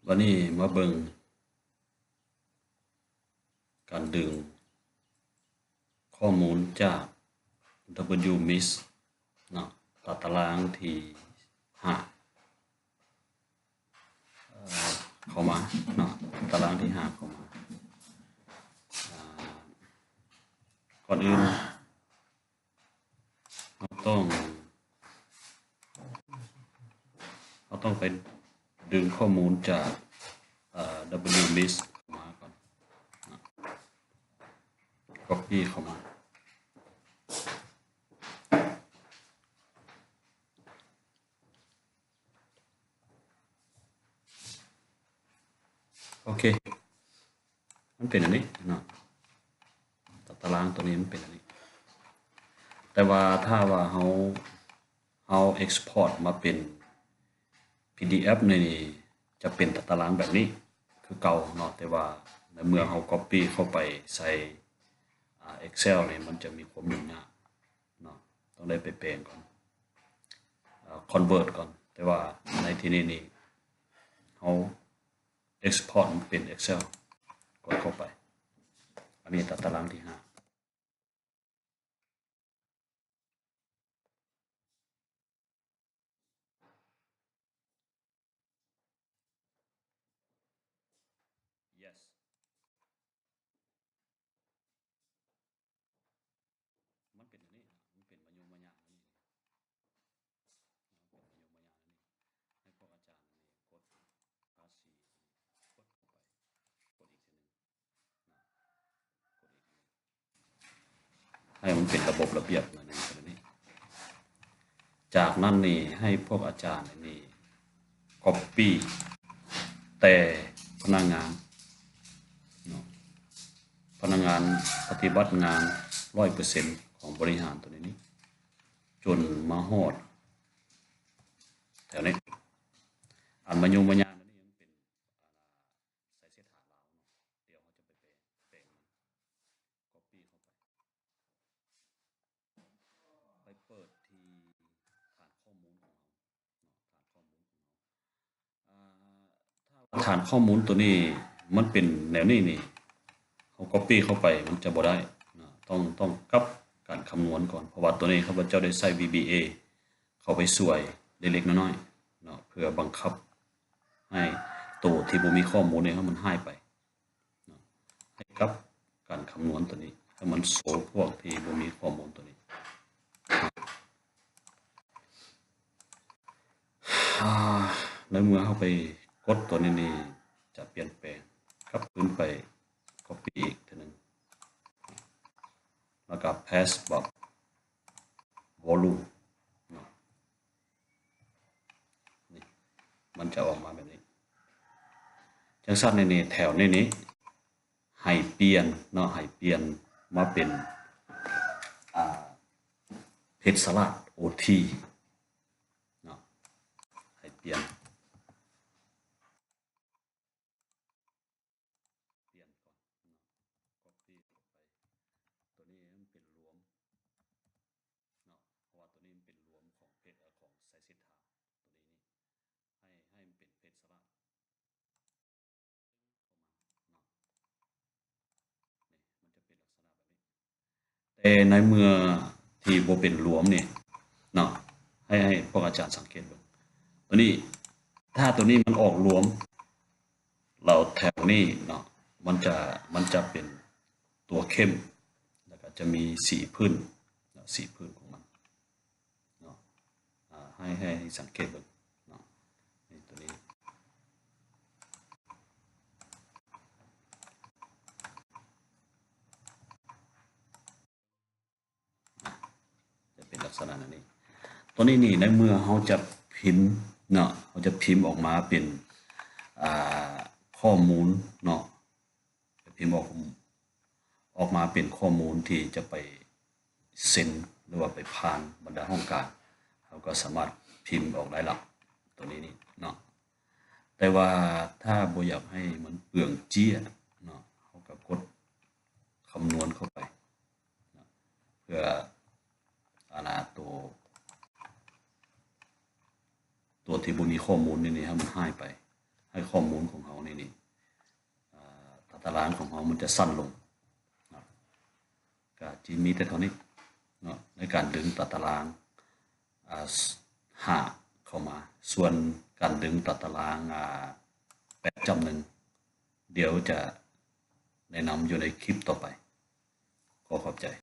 วันนี้มาเบิ่งการดึงข้อมูลจาก WMIS เนาะตารางที่5เข้ามาเนาะตารางที่5เข้ามาก่อนอื่นเราต้องไปดึงข้อมูลจาก WMIS เข้ามาก่อน copy เข้ามาโอเคมันเป็นอันนี้เนาะตารางตัวนี้มันเป็นอันนี้แต่ว่าถ้าว่าเรา export มาเป็น PDF ในนี้จะเป็นตารางแบบนี้คือเก่าเนาะแต่ว่าในเมื่อเรา copy เข้าไปใส่ Excel เนี่ยมันจะมีความยุ่งยากเนาะต้องได้ไปแปลงก่อนconvert ก่อนแต่ว่าในที่นี้นี่เรา export เป็น Excel กดเข้าไปอันนี้ตารางที่5yes มันเป็นอันนี้มันเป็นมายงมายางอันนี้เป็นมายงมายางอันนี้ให้พวกอาจารย์อันนี้กดภาษีกดเข้าไปกดอีกทีนึงนะกดอีกทีให้มันเป็นระบบระเบียบหน่อยนึงแบบนี้จากนั้นนี่ให้พวกอาจารย์นี่ copy แต่พนักงานปฏิบัติงาน 100% ของบริหารตัวนี้จนมาฮอดแถวนี้อันมายงมายางนี่ยังเป็นใส่เสถาลาวเนาะเดี๋ยวเขาจะไปแปลงมัน copy เข้าไปเปิดที่ฐานข้อมูลของเราเนาะฐานข้อมูลของเราถ้าฐานข้อมูลตัวนี้มันเป็นแนวนี้นี่เขา copy เข้าไปมันจะบ่ได้นะต้องกับการคำนวณก่อนเพราะว่าตัวนี้ข้าพเจ้าได้ใส่ VBA เข้าไปช่วยเล็กๆน้อยๆเนาะเพื่อบังคับให้ตัวที่บ่มีข้อมูลเนี่ยมันหายไปเนาะให้กับการคำนวณตัวนี้ให้มันโซพวกที่บ่มีข้อมูลตัวนี้ในเมื่อเข้าไปกดตัวนี้นี่จะเปลี่ยนแปลงกลับขึ้นไป copy อีกทีนึงแล้วก็ paste บอก volume นี่มันจะออกมาแบบนี้จังซั่นนี่แถวนี้ให้เปลี่ยนเนาะให้เปลี่ยนมาเป็นเพชรสลัด OT เนาะให้เปลี่ยนก่อนเนาะ copy เข้าไปตัวนี้มันเป็นรวมเนาะเพราะว่าตัวนี้มันเป็นรวมของเพชรของไซซิธาตัวนี้นี่ให้มันเป็นเพชรสลัดเข้ามาเนาะนี่มันจะเป็นลักษณะแบบนี้แต่ในเมื่อที่บ่เป็นรวมนี่เนาะให้พวกอาจารย์สังเกตดูตัวนี้ถ้าตัวนี้มันออกรวมเราแถวนี้เนาะมันจะเป็นตัวเข้มแล้วก็จะมีสีพื้นสีพื้นของมันเนาะให้สังเกตดูเนาะตัวนี้จะเป็นลักษณะนี้ตัวนี้นี่ในเมื่อเขาจะพิมพ์เนาะเขาจะพิมพ์ออกมาเป็นข้อมูลเนาะพิมพ์ออกมาเป็นข้อมูลที่จะไปเซ็นหรือว่าไปผ่านบรรดาห้องการเขาก็สามารถพิมพ์ออกได้ละตัวนี้นี่เนาะแต่ว่าถ้าบ่อยากให้มันเปลืองเจี้ยเนาะเขาก็กดคำนวณเข้าไปเพื่อตัวที่บ่มีข้อมูลนี่ให้มันหายไป ให้ข้อมูลของเรานี่ตัดตารางของเรามันจะสั้นลงก็จะมีแต่เท่านี้เนาะในการดึงตัดตาราง5เข้ามาส่วนการดึงตัดตาราง8.1เดี๋ยวจะแนะนำอยู่ในคลิปต่อไปขอขอบใจ